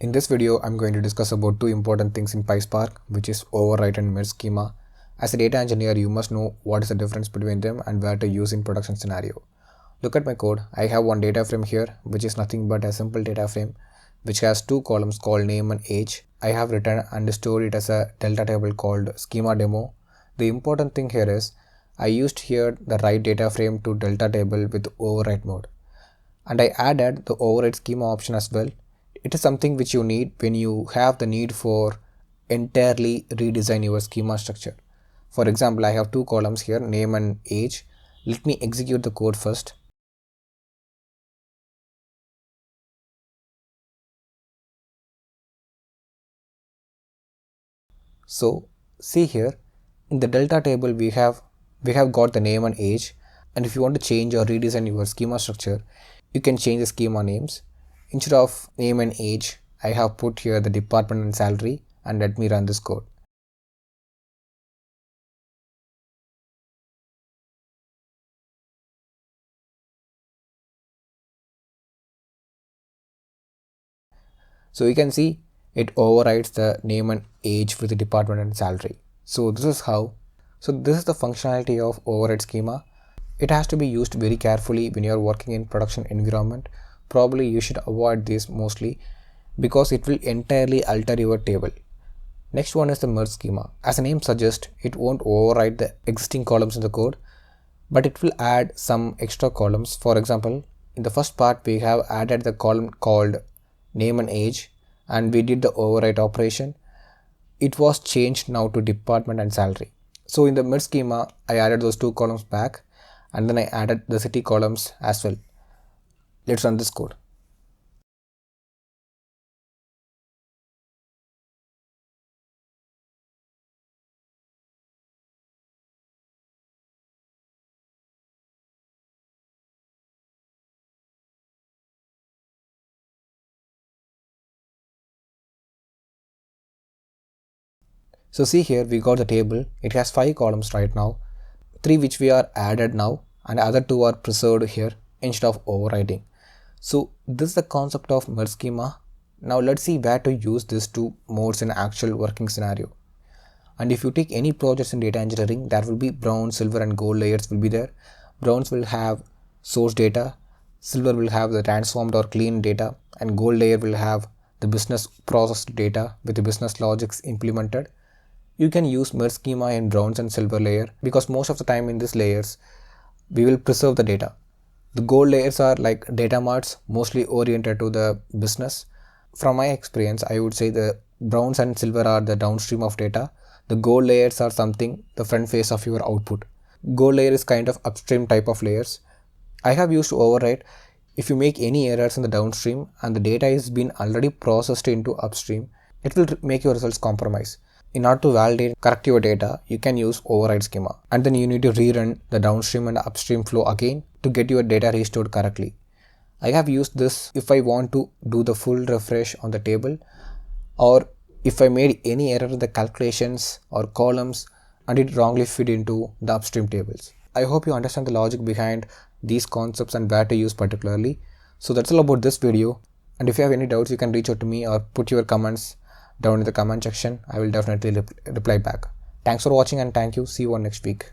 In this video, I'm going to discuss about two important things in PySpark, which is overwrite and merge schema. As a data engineer, you must know what is the difference between them and where to use in production scenario. Look at my code. I have one data frame here, which is nothing but a simple data frame, which has two columns called name and age. I have written and stored it as a delta table called schema demo. The important thing here is I used here the write data frame to delta table with overwrite mode. And I added the override schema option as well. It is something which you need when you have the need for entirely redesign your schema structure. For example, I have two columns here, name and age. Let me execute the code first. So see here in the delta table we have got the name and age, and if you want to change or redesign your schema structure, you can change the schema names. Instead of name and age, I have put here the department and salary, and let me run this code. So you can see it overrides the name and age with the department and salary. So this is the functionality of override schema. It has to be used very carefully when you are working in production environment. Probably you should avoid this mostly because it will entirely alter your table. Next one is the merge schema. As the name suggests, it won't override the existing columns in the code, but it will add some extra columns. For example, in the first part we have added the column called name and age, and we did the overwrite operation. It was changed now to department and salary. So in the merge schema, I added those two columns back, and then I added the city columns as well. Let's run this code. So see here, we got the table. It has 5 columns right now, 3 which we are added now, and the other 2 are preserved here instead of overwriting. So this is the concept of merge schema. Now let's see where to use these two modes in actual working scenario. And if you take any projects in data engineering, there will be brown, silver and gold layers will be there. Browns will have source data, silver will have the transformed or clean data, and gold layer will have the business processed data with the business logics implemented. You can use merge schema in bronze and silver layer because most of the time in these layers we will preserve the data. The gold layers are like data marts, mostly oriented to the business. From my experience, I would say the browns and silver are the downstream of data. The gold layers are something the front face of your output. Gold layer is kind of upstream type of layers. I have used overwrite. If you make any errors in the downstream and the data is been already processed into upstream, it will make your results compromise. In order to validate correct your data, you can use override schema, and then you need to rerun the downstream and upstream flow again to get your data restored correctly. I have used this if I want to do the full refresh on the table, or if I made any error in the calculations or columns and it wrongly fit into the upstream tables. I hope you understand the logic behind these concepts and where to use particularly. So that's all about this video, and if you have any doubts you can reach out to me or put your comments down in the comment section. I will definitely reply back. Thanks for watching and thank you. See you on next week.